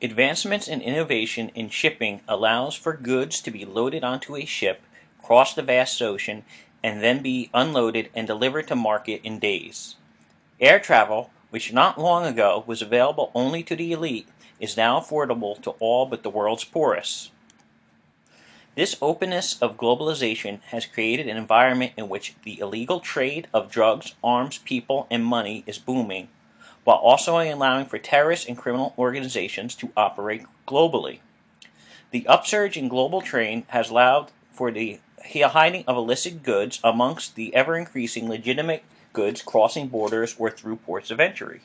Advancements in innovation in shipping allows for goods to be loaded onto a ship, cross the vast ocean, and then be unloaded and delivered to market in days. Air travel, which not long ago was available only to the elite, is now affordable to all but the world's poorest. This openness of globalization has created an environment in which the illegal trade of drugs, arms, people, and money is booming, while also allowing for terrorist and criminal organizations to operate globally. The upsurge in global trade has allowed for the hiding of illicit goods amongst the ever-increasing legitimate goods crossing borders or through ports of entry.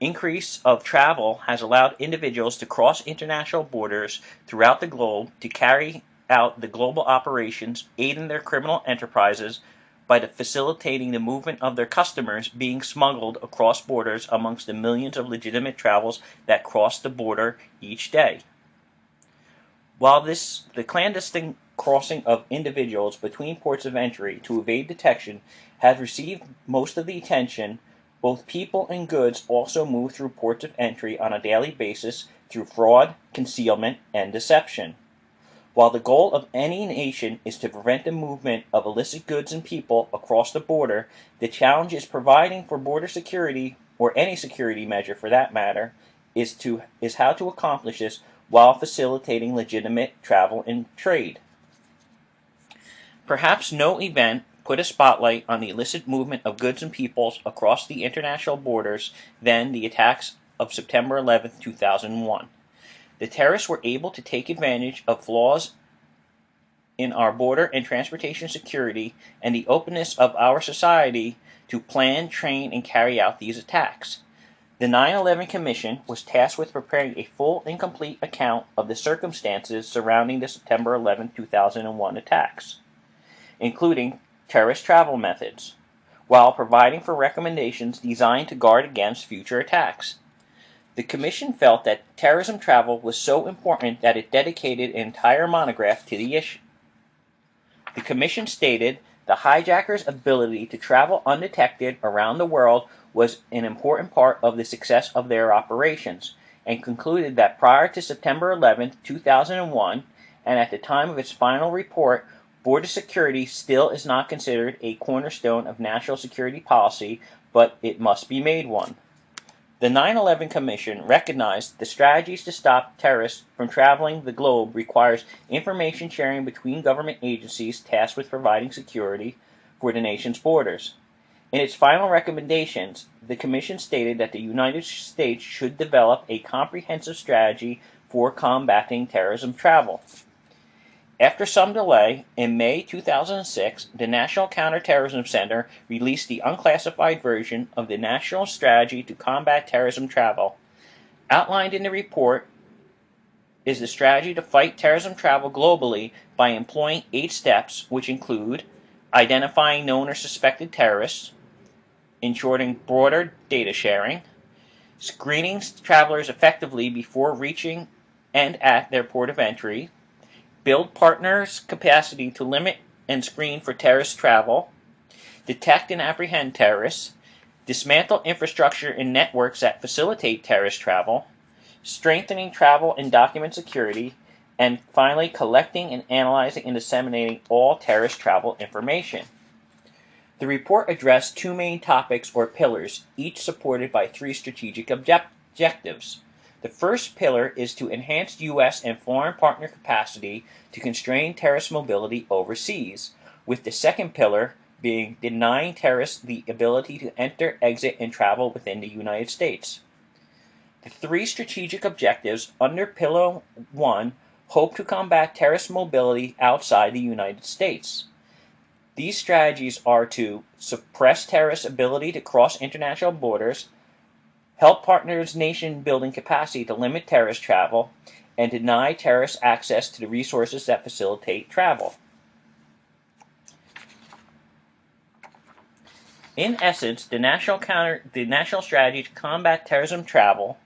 Increase of travel has allowed individuals to cross international borders throughout the globe to carry out the global operations, aid in their criminal enterprises by facilitating the movement of their customers being smuggled across borders amongst the millions of legitimate travels that cross the border each day. While the clandestine crossing of individuals between ports of entry to evade detection has received most of the attention, both people and goods also move through ports of entry on a daily basis through fraud, concealment, and deception. While the goal of any nation is to prevent the movement of illicit goods and people across the border, the challenge is providing for border security, or any security measure for that matter, is how to accomplish this while facilitating legitimate travel and trade. Perhaps no event put a spotlight on the illicit movement of goods and peoples across the international borders than the attacks of September 11, 2001. The terrorists were able to take advantage of flaws in our border and transportation security and the openness of our society to plan, train, and carry out these attacks. The 9/11 Commission was tasked with preparing a full and complete account of the circumstances surrounding the September 11, 2001 attacks, including terrorist travel methods, while providing for recommendations designed to guard against future attacks. The Commission felt that terrorism travel was so important that it dedicated an entire monograph to the issue. The Commission stated the hijackers' ability to travel undetected around the world was an important part of the success of their operations, and concluded that prior to September 11, 2001, and at the time of its final report, border security still is not considered a cornerstone of national security policy, but it must be made one. The 9/11 Commission recognized the strategies to stop terrorists from traveling the globe requires information sharing between government agencies tasked with providing security for the nation's borders. In its final recommendations, the Commission stated that the United States should develop a comprehensive strategy for combating terrorism travel. After some delay, in May 2006, the National Counterterrorism Center released the unclassified version of the National Strategy to Combat Terrorism Travel. Outlined in the report is the strategy to fight terrorism travel globally by employing 8 steps, which include identifying known or suspected terrorists, ensuring broader data sharing, screening travelers effectively before reaching and at their port of entry, build partners' capacity to limit and screen for terrorist travel, detect and apprehend terrorists, dismantle infrastructure and networks that facilitate terrorist travel, strengthening travel and document security, and finally collecting and analyzing and disseminating all terrorist travel information. The report addressed 2 main topics or pillars, each supported by 3 strategic objectives. The first pillar is to enhance U.S. and foreign partner capacity to constrain terrorist mobility overseas, with the second pillar being denying terrorists the ability to enter, exit, and travel within the United States. The 3 strategic objectives under Pillar 1 hope to combat terrorist mobility outside the United States. These strategies are to suppress terrorists' ability to cross international borders, help partners' nation-building capacity to limit terrorist travel, and deny terrorists access to the resources that facilitate travel. In essence, the national strategy to combat terrorism travel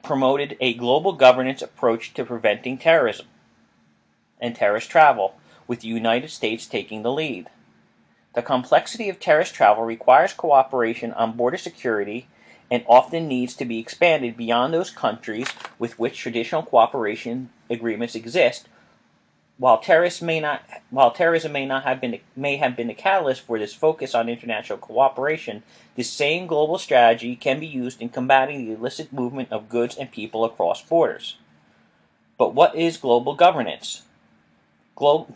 promoted a global governance approach to preventing terrorism and terrorist travel, with the United States taking the lead. The complexity of terrorist travel requires cooperation on border security and often needs to be expanded beyond those countries with which traditional cooperation agreements exist. While terrorism may have been the catalyst for this focus on international cooperation, this same global strategy can be used in combating the illicit movement of goods and people across borders. But what is global governance?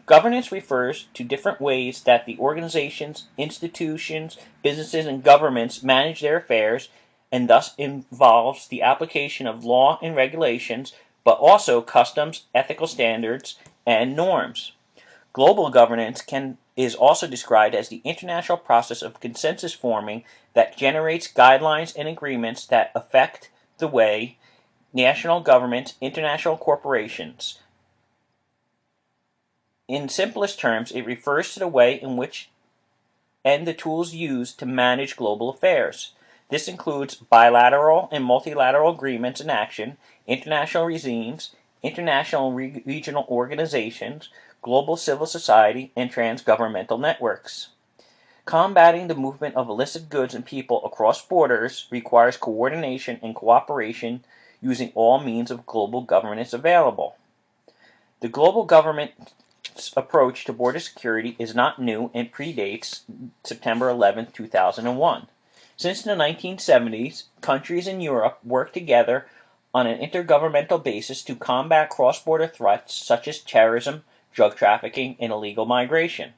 Governance refers to different ways that the organizations, institutions, businesses, and governments manage their affairs, and thus involves the application of law and regulations, but also customs, ethical standards, and norms. Global governance is also described as the international process of consensus forming that generates guidelines and agreements that affect the way national governments, international corporations. In simplest terms, it refers to the way in which and the tools used to manage global affairs. This includes bilateral and multilateral agreements in action, international regimes, international regional organizations, global civil society, and transgovernmental networks. Combating the movement of illicit goods and people across borders requires coordination and cooperation using all means of global governance available. The global government's approach to border security is not new and predates September 11, 2001. Since the 1970s, countries in Europe worked together on an intergovernmental basis to combat cross-border threats such as terrorism, drug trafficking, and illegal migration.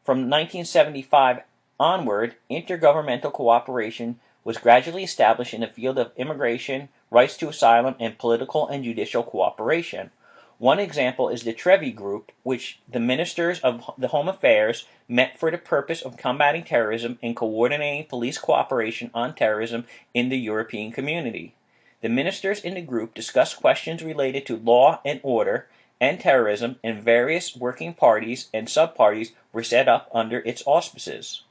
From 1975 onward, intergovernmental cooperation was gradually established in the field of immigration, rights to asylum, and political and judicial cooperation. One example is the Trevi Group, which the ministers of the Home Affairs met for the purpose of combating terrorism and coordinating police cooperation on terrorism in the European community. The ministers in the group discussed questions related to law and order and terrorism, and various working parties and sub-parties were set up under its auspices.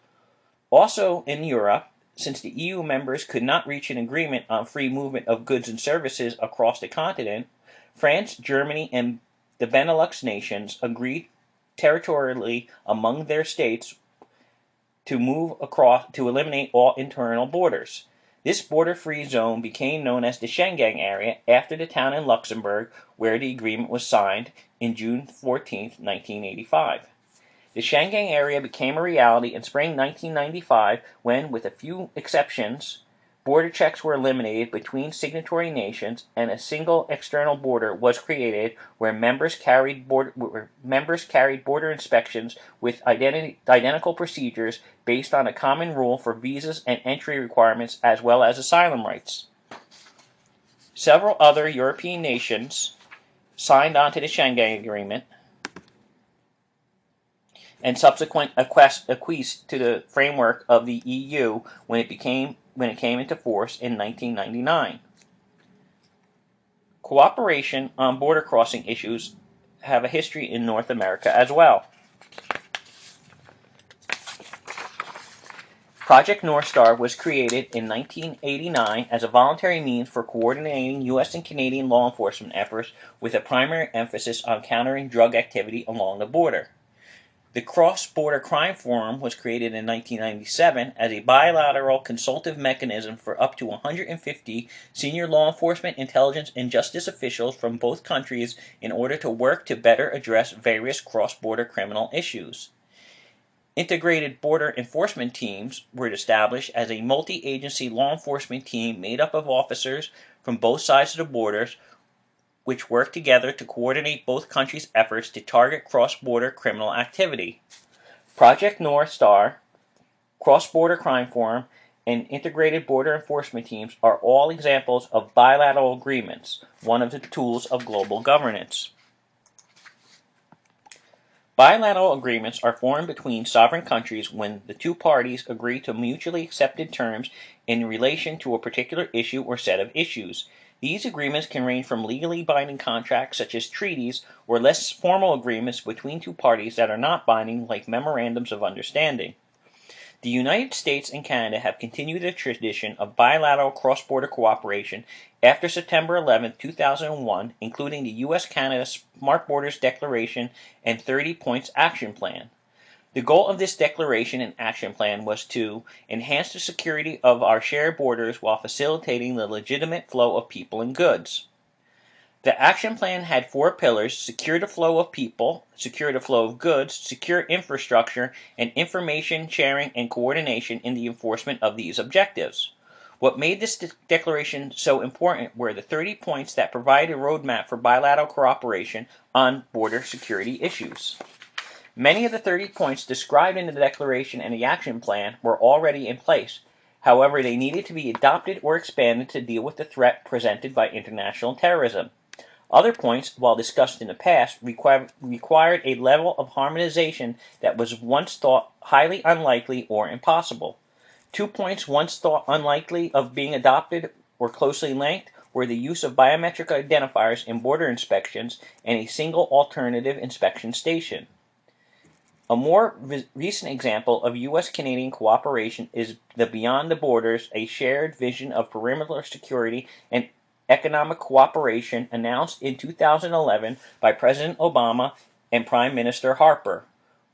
Also in Europe, since the EU members could not reach an agreement on free movement of goods and services across the continent, France, Germany, and the Benelux nations agreed territorially among their states to eliminate all internal borders. This border-free zone became known as the Schengen area after the town in Luxembourg where the agreement was signed in June 14, 1985. The Schengen area became a reality in spring 1995 when, with a few exceptions, border checks were eliminated between signatory nations and a single external border was created where members carried border inspections with identical procedures based on a common rule for visas and entry requirements as well as asylum rights. Several other European nations signed on to the Schengen Agreement and subsequent acquiesced to the framework of the EU when it came into force in 1999. Cooperation on border crossing issues have a history in North America as well. Project North Star was created in 1989 as a voluntary means for coordinating U.S. and Canadian law enforcement efforts with a primary emphasis on countering drug activity along the border. The Cross-Border Crime Forum was created in 1997 as a bilateral consultative mechanism for up to 150 senior law enforcement, intelligence, and justice officials from both countries in order to work to better address various cross-border criminal issues. Integrated Border Enforcement Teams were established as a multi-agency law enforcement team made up of officers from both sides of the borders which work together to coordinate both countries' efforts to target cross-border criminal activity. Project North Star, Cross-Border Crime Forum, and Integrated Border Enforcement Teams are all examples of bilateral agreements, one of the tools of global governance. Bilateral agreements are formed between sovereign countries when the two parties agree to mutually accepted terms in relation to a particular issue or set of issues. These agreements can range from legally binding contracts such as treaties or less formal agreements between two parties that are not binding like memorandums of understanding. The United States and Canada have continued the tradition of bilateral cross-border cooperation after September 11, 2001, including the U.S.-Canada Smart Borders Declaration and 30 Points Action Plan. The goal of this declaration and action plan was to enhance the security of our shared borders while facilitating the legitimate flow of people and goods. The action plan had 4 pillars: secure the flow of people, secure the flow of goods, secure infrastructure, and information sharing and coordination in the enforcement of these objectives. What made this declaration so important were the 30 points that provide a roadmap for bilateral cooperation on border security issues. Many of the 30 points described in the declaration and the action plan were already in place. However, they needed to be adopted or expanded to deal with the threat presented by international terrorism. Other points, while discussed in the past, required a level of harmonization that was once thought highly unlikely or impossible. 2 points once thought unlikely of being adopted or closely linked were the use of biometric identifiers in border inspections and a single alternative inspection station. A more recent example of U.S.-Canadian cooperation is the Beyond the Borders, a shared vision of perimeter security and economic cooperation announced in 2011 by President Obama and Prime Minister Harper,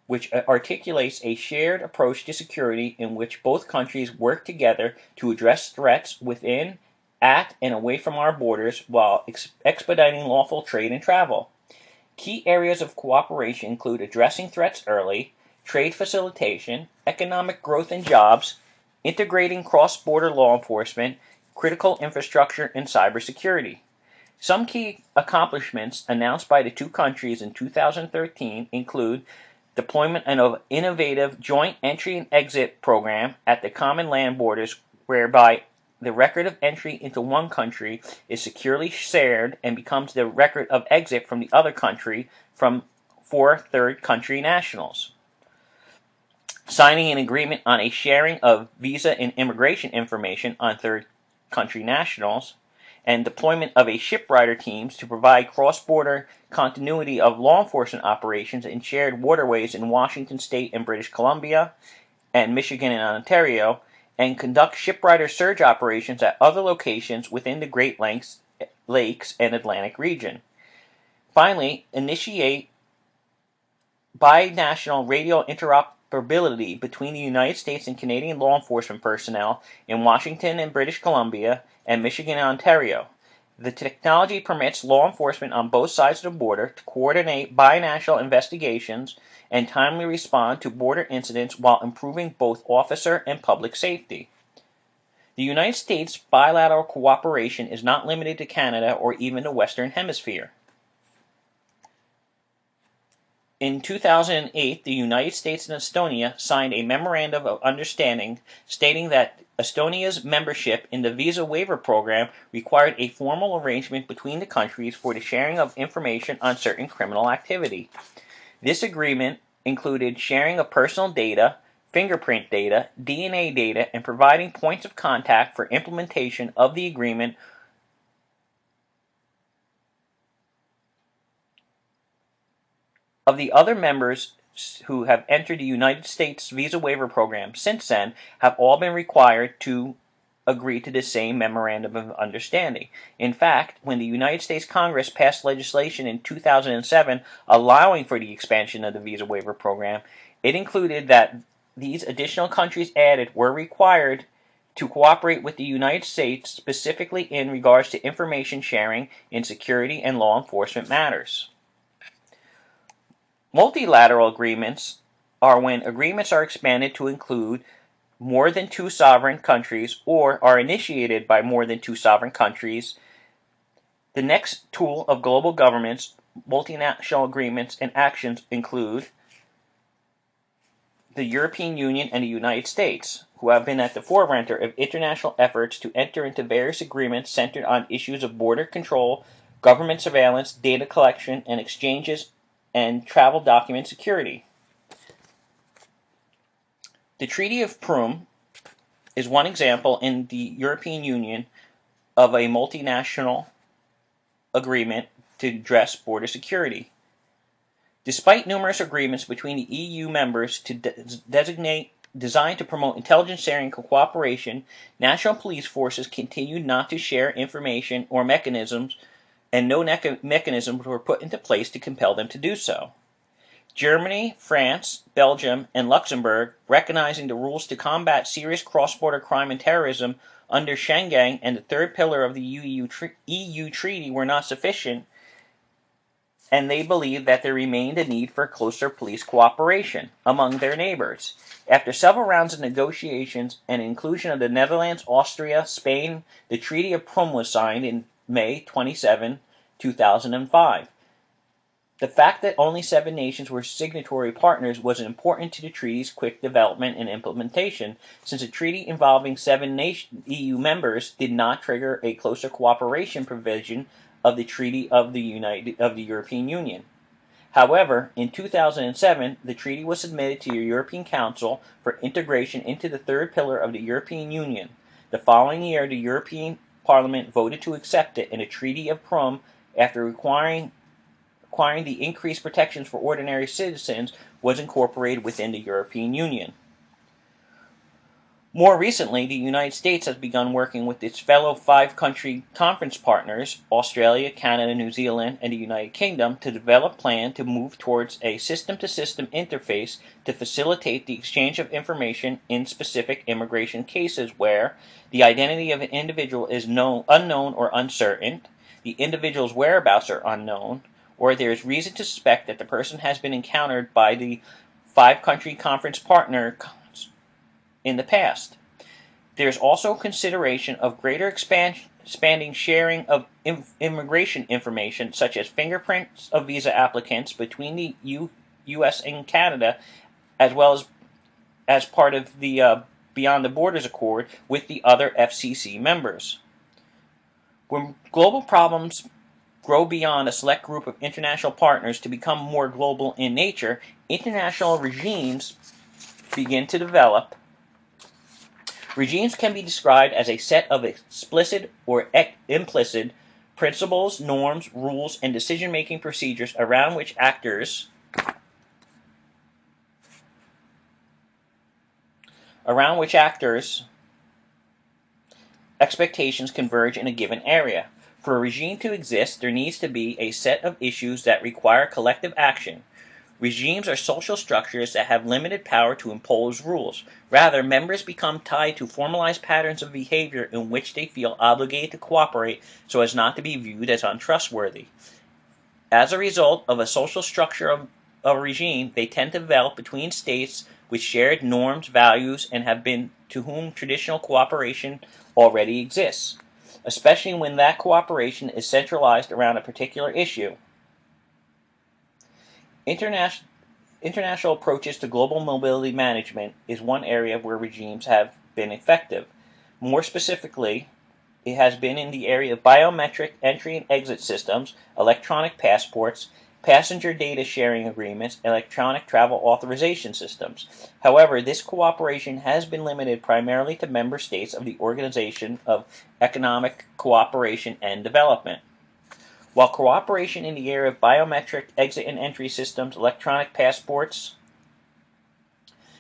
which articulates a shared approach to security in which both countries work together to address threats within, at, and away from our borders while expediting lawful trade and travel. Key areas of cooperation include addressing threats early, trade facilitation, economic growth and jobs, integrating cross-border law enforcement, critical infrastructure, and cybersecurity. Some key accomplishments announced by the 2 countries in 2013 include deployment of an innovative joint entry and exit program at the common land borders, whereby the record of entry into one country is securely shared and becomes the record of exit from the other country for third country nationals. Signing an agreement on a sharing of visa and immigration information on third country nationals, and deployment of a shiprider teams to provide cross-border continuity of law enforcement operations in shared waterways in Washington State and British Columbia, and Michigan and Ontario, and conduct shiprider surge operations at other locations within the Great Lakes and Atlantic region. Finally, initiate binational radio interoperability between the United States and Canadian law enforcement personnel in Washington and British Columbia and Michigan and Ontario. The technology permits law enforcement on both sides of the border to coordinate binational investigations and timely respond to border incidents while improving both officer and public safety. The United States bilateral cooperation is not limited to Canada or even the Western Hemisphere. In 2008, the United States and Estonia signed a Memorandum of Understanding stating that Estonia's membership in the Visa Waiver Program required a formal arrangement between the countries for the sharing of information on certain criminal activity. This agreement included sharing of personal data, fingerprint data, DNA data, and providing points of contact for implementation of the agreement of the other members who have entered the United States Visa Waiver Program since then have all been required to agree to the same Memorandum of Understanding. In fact, when the United States Congress passed legislation in 2007 allowing for the expansion of the Visa Waiver Program, it included that these additional countries added were required to cooperate with the United States specifically in regards to information sharing in security and law enforcement matters. Multilateral agreements are when agreements are expanded to include more than 2 sovereign countries or are initiated by more than 2 sovereign countries. The next tool of global governments, multinational agreements and actions include the European Union and the United States, who have been at the forefront of international efforts to enter into various agreements centered on issues of border control, government surveillance, data collection and exchanges, and travel document security. The Treaty of Prüm is one example in the European Union of a multinational agreement to address border security. Despite numerous agreements between the EU members to designed to promote intelligence sharing and cooperation, national police forces continued not to share information or mechanisms, and no mechanisms were put into place to compel them to do so. Germany, France, Belgium, and Luxembourg, recognizing the rules to combat serious cross-border crime and terrorism under Schengen and the third pillar of the EU treaty were not sufficient, and they believed that there remained a need for closer police cooperation among their neighbors. After several rounds of negotiations and inclusion of the Netherlands, Austria, Spain, the Treaty of Prüm was signed in May 27, 2005. The fact that only 7 nations were signatory partners was important to the treaty's quick development and implementation, since a treaty involving 7 EU members did not trigger a closer cooperation provision of the Treaty of the European Union. However, in 2007, the treaty was submitted to the European Council for integration into the third pillar of the European Union. The following year, the European Parliament voted to accept it, and a Treaty of Prüm, after requiring the increased protections for ordinary citizens, was incorporated within the European Union. More recently, the United States has begun working with its fellow 5-country conference partners, Australia, Canada, New Zealand, and the United Kingdom, to develop a plan to move towards a system-to-system interface to facilitate the exchange of information in specific immigration cases where the identity of an individual is unknown or uncertain, the individual's whereabouts are unknown, or there is reason to suspect that the person has been encountered by the 5-country conference partner in the past. There is also consideration of greater expanding sharing of immigration information, such as fingerprints of visa applicants between the U.S. and Canada, as well as part of the Beyond the Borders Accord with the other FCC members. When global problems grow beyond a select group of international partners to become more global in nature, international regimes begin to develop. Regimes can be described as a set of explicit or implicit principles, norms, rules, and decision-making procedures around which actors' expectations converge in a given area. For a regime to exist, there needs to be a set of issues that require collective action. Regimes are social structures that have limited power to impose rules. Rather, members become tied to formalized patterns of behavior in which they feel obligated to cooperate so as not to be viewed as untrustworthy. As a result of a social structure of a regime, they tend to develop between states with shared norms, values, and have been to whom traditional cooperation already exists, especially when that cooperation is centralized around a particular issue. International approaches to global mobility management is one area where regimes have been effective. More specifically, it has been in the area of biometric entry and exit systems, electronic passports, passenger data sharing agreements, and electronic travel authorization systems. However, this cooperation has been limited primarily to member states of the Organization of Economic Cooperation and Development. While cooperation in the area of biometric exit and entry systems, electronic passports,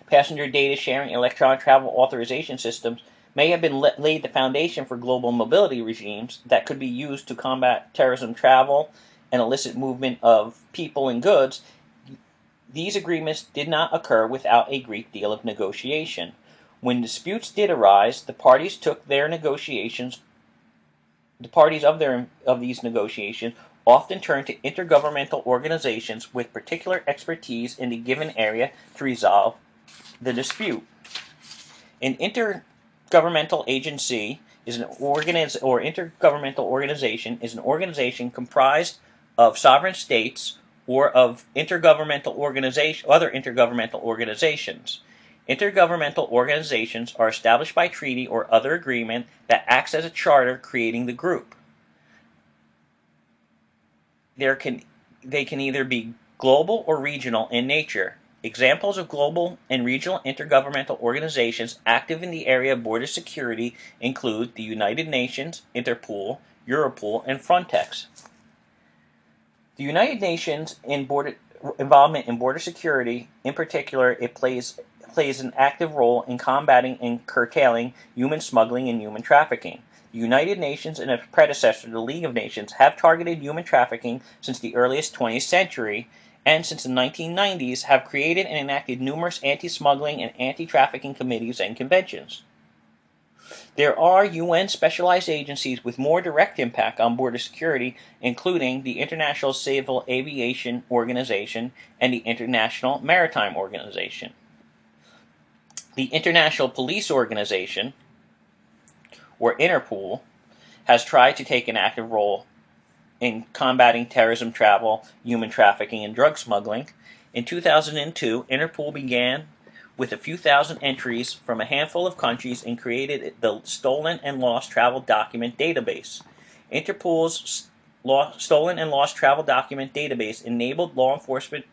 passenger data sharing, and electronic travel authorization systems may have been laid the foundation for global mobility regimes that could be used to combat terrorism, travel, and illicit movement of people and goods, these agreements did not occur without a great deal of negotiation. When disputes did arise, the parties of these negotiations often turn to intergovernmental organizations with particular expertise in the given area to resolve the dispute. An intergovernmental agency intergovernmental organization is an organization comprised of sovereign states or of other intergovernmental organizations. Intergovernmental organizations are established by treaty or other agreement that acts as a charter creating the group. They can either be global or regional in nature. Examples of global and regional intergovernmental organizations active in the area of border security include the United Nations, Interpol, Europol, and Frontex. The United Nations involvement in border security, in particular, it plays an active role in combating and curtailing human smuggling and human trafficking. The United Nations and its predecessor, the League of Nations, have targeted human trafficking since the earliest 20th century, and since the 1990s have created and enacted numerous anti-smuggling and anti-trafficking committees and conventions. There are UN specialized agencies with more direct impact on border security, including the International Civil Aviation Organization and the International Maritime Organization. The International Police Organization, or Interpol, has tried to take an active role in combating terrorism, travel, human trafficking, and drug smuggling. In 2002, Interpol began with a few thousand entries from a handful of countries and created the Stolen and Lost Travel Document Database. Interpol's Stolen and Lost Travel Document Database enabled law enforcement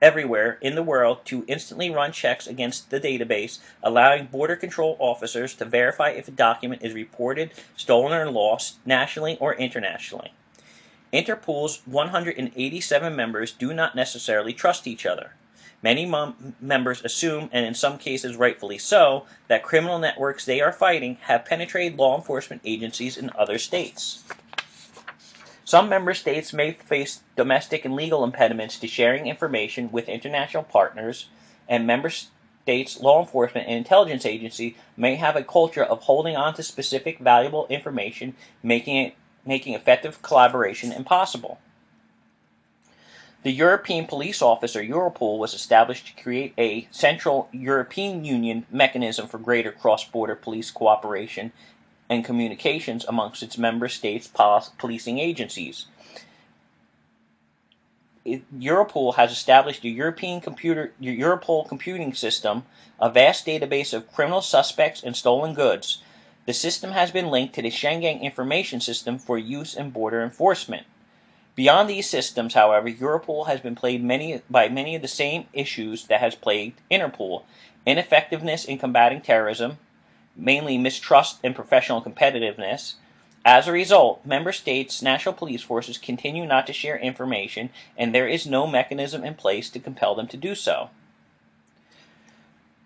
everywhere in the world to instantly run checks against the database, allowing border control officers to verify if a document is reported stolen or lost nationally or internationally. Interpol's 187 members do not necessarily trust each other. Many members assume, and in some cases rightfully so, that criminal networks they are fighting have penetrated law enforcement agencies in other states. Some member states may face domestic and legal impediments to sharing information with international partners, and member states' law enforcement and intelligence agencies may have a culture of holding on to specific valuable information, making effective collaboration impossible. The European Police Office, or Europol, was established to create a central European Union mechanism for greater cross-border police cooperation and communications amongst its member states' policing agencies. Europol has established the Europol Computing System, a vast database of criminal suspects and stolen goods. The system has been linked to the Schengen Information System for use in border enforcement. Beyond these systems, however, Europol has been plagued by many of the same issues that has plagued Interpol: ineffectiveness in combating terrorism, mainly mistrust and professional competitiveness. As a result, member states' national police forces continue not to share information, and there is no mechanism in place to compel them to do so.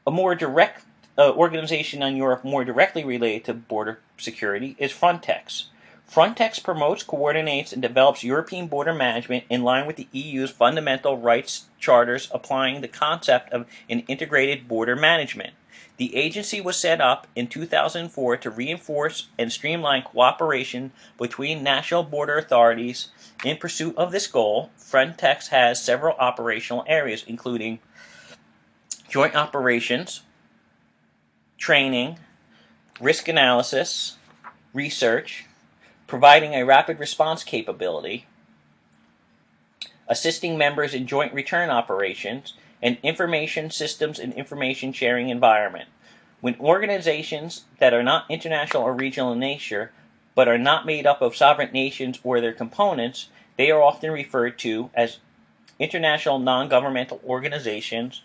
A more direct organization in Europe more directly related to border security is Frontex. Frontex promotes, coordinates, and develops European border management in line with the EU's fundamental rights charters, applying the concept of an integrated border management. The agency was set up in 2004 to reinforce and streamline cooperation between national border authorities. In pursuit of this goal, Frontex has several operational areas, including joint operations, training, risk analysis, research, providing a rapid response capability, assisting members in joint return operations, and information systems and information sharing environment. When organizations that are not international or regional in nature, but are not made up of sovereign nations or their components, they are often referred to as international non-governmental organizations,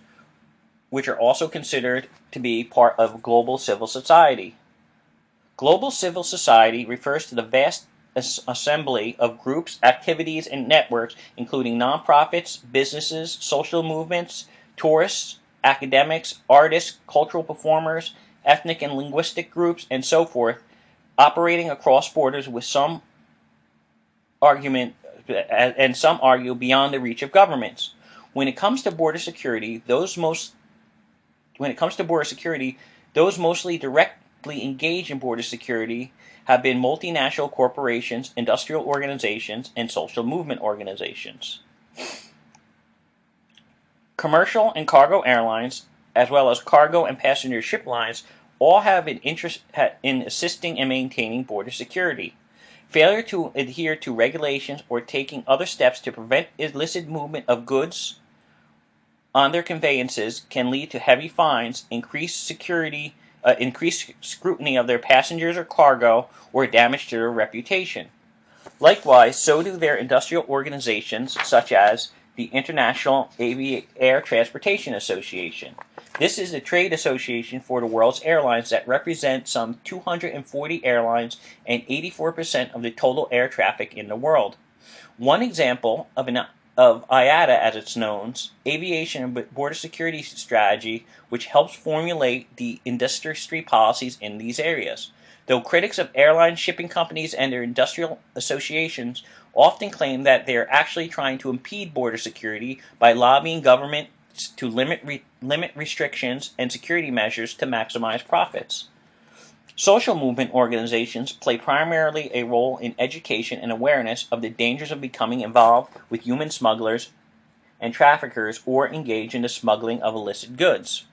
which are also considered to be part of global civil society. Global civil society refers to the vast assembly of groups, activities, and networks, including nonprofits, businesses, social movements, tourists, academics, artists, cultural performers, ethnic and linguistic groups, and so forth, operating across borders with some argument, and some argue beyond the reach of governments. When it comes to border security, those mostly directly engaged in border security have been multinational corporations, industrial organizations, and social movement organizations. Commercial and cargo airlines, as well as cargo and passenger ship lines, all have an interest in assisting and maintaining border security. Failure to adhere to regulations or taking other steps to prevent illicit movement of goods on their conveyances can lead to heavy fines, increased scrutiny of their passengers or cargo, or damage to their reputation. Likewise, so do their industrial organizations, such as the International Air Transportation Association. This is a trade association for the world's airlines that represents some 240 airlines and 84% of the total air traffic in the world. One example of IATA, as it's known, Aviation and Border Security Strategy, which helps formulate the industry policies in these areas. though critics of airline shipping companies and their industrial associations often claim that they are actually trying to impede border security by lobbying governments to limit restrictions and security measures to maximize profits. Social movement organizations play primarily a role in education and awareness of the dangers of becoming involved with human smugglers and traffickers or engage in the smuggling of illicit goods.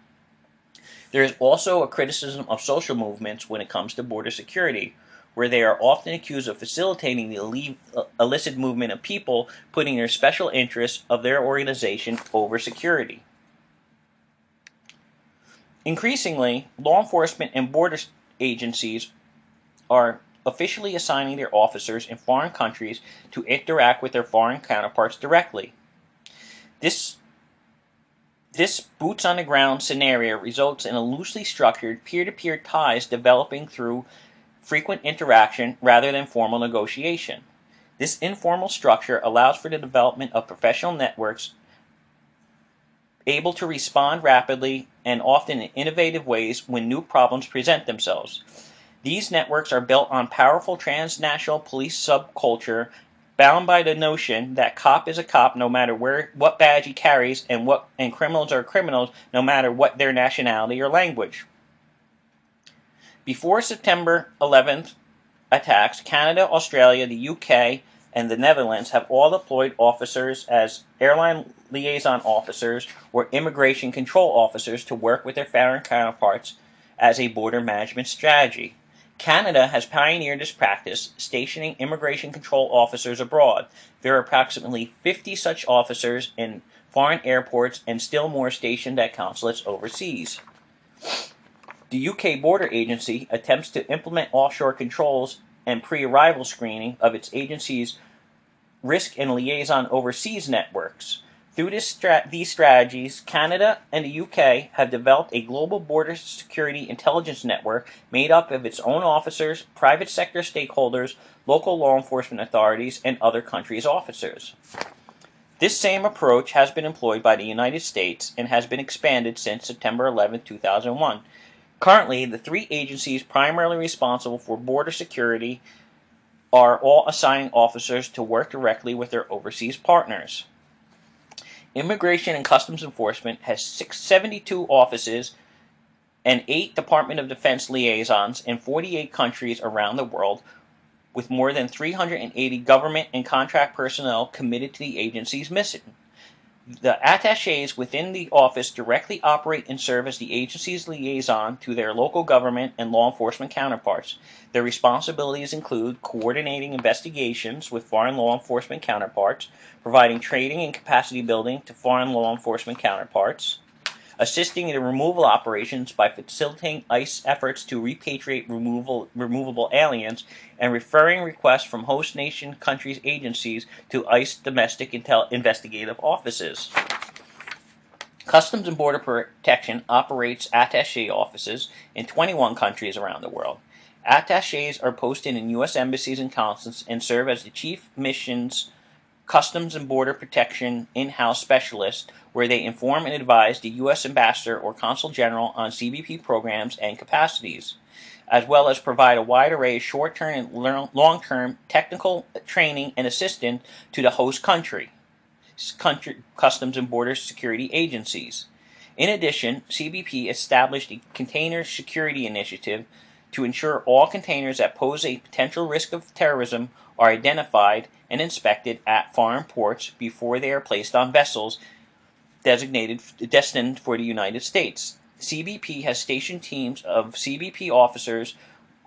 There is also a criticism of social movements when it comes to border security, where they are often accused of facilitating the illicit movement of people, putting their special interests of their organization over security. Increasingly, law enforcement and border agencies are officially assigning their officers in foreign countries to interact with their foreign counterparts directly. This boots-on-the-ground scenario results in a loosely structured peer-to-peer ties developing through frequent interaction rather than formal negotiation. This informal structure allows for the development of professional networks able to respond rapidly and often in innovative ways when new problems present themselves. These networks are built on powerful transnational police subculture bound by the notion that cop is a cop no matter what badge he carries and criminals are criminals no matter what their nationality or language. Before September 11th attacks, Canada, Australia, the UK, and the Netherlands have all deployed officers as airline liaison officers or immigration control officers to work with their foreign counterparts as a border management strategy. Canada has pioneered this practice, stationing immigration control officers abroad. There are approximately 50 such officers in foreign airports and still more stationed at consulates overseas. The UK Border Agency attempts to implement offshore controls and pre-arrival screening of its agency's risk and liaison overseas networks. Through these strategies, Canada and the UK have developed a global border security intelligence network made up of its own officers, private sector stakeholders, local law enforcement authorities, and other countries' officers. This same approach has been employed by the United States and has been expanded since September 11, 2001. Currently, the three agencies primarily responsible for border security are all assigning officers to work directly with their overseas partners. Immigration and Customs Enforcement has 672 offices and 8 Department of Defense liaisons in 48 countries around the world, with more than 380 government and contract personnel committed to the agency's mission. The attachés within the office directly operate and serve as the agency's liaison to their local government and law enforcement counterparts. Their responsibilities include coordinating investigations with foreign law enforcement counterparts, providing training and capacity building to foreign law enforcement counterparts, assisting in removal operations by facilitating ICE efforts to repatriate removable aliens, and referring requests from host nation countries' agencies to ICE domestic investigative offices. Customs and Border Protection operates attaché offices in 21 countries around the world. Attachés are posted in U.S. embassies and consulates and serve as the chief missions Customs and Border Protection in-house specialist, where they inform and advise the U.S. Ambassador or Consul General on CBP programs and capacities, as well as provide a wide array of short-term and long-term technical training and assistance to the host country Customs and Border Security agencies. In addition, CBP established a Container Security Initiative to ensure all containers that pose a potential risk of terrorism are identified and inspected at foreign ports before they are placed on vessels destined for the United States. CBP has stationed teams of CBP officers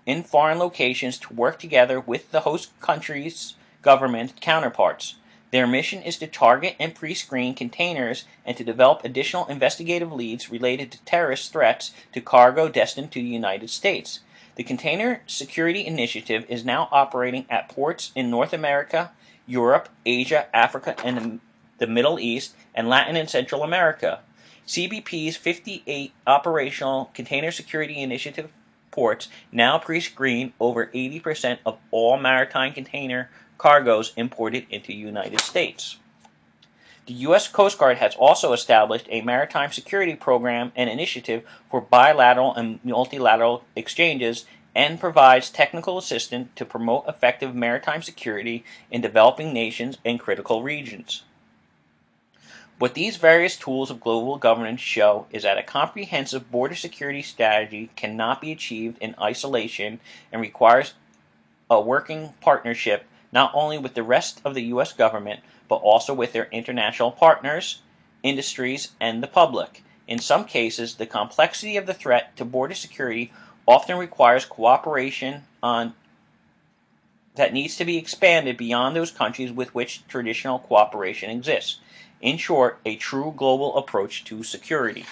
in foreign locations to work together with the host country's government counterparts. Their mission is to target and pre-screen containers and to develop additional investigative leads related to terrorist threats to cargo destined to the United States. The Container Security Initiative is now operating at ports in North America, Europe, Asia, Africa, and the Middle East, and Latin and Central America. CBP's 58 operational Container Security Initiative ports now pre-screen over 80% of all maritime container cargoes imported into the United States. The U.S. Coast Guard has also established a maritime security program and initiative for bilateral and multilateral exchanges and provides technical assistance to promote effective maritime security in developing nations and critical regions. What these various tools of global governance show is that a comprehensive border security strategy cannot be achieved in isolation and requires a working partnership not only with the rest of the U.S. government, but also with their international partners, industries, and the public. In some cases, the complexity of the threat to border security often requires cooperation that needs to be expanded beyond those countries with which traditional cooperation exists. In short, a true global approach to security.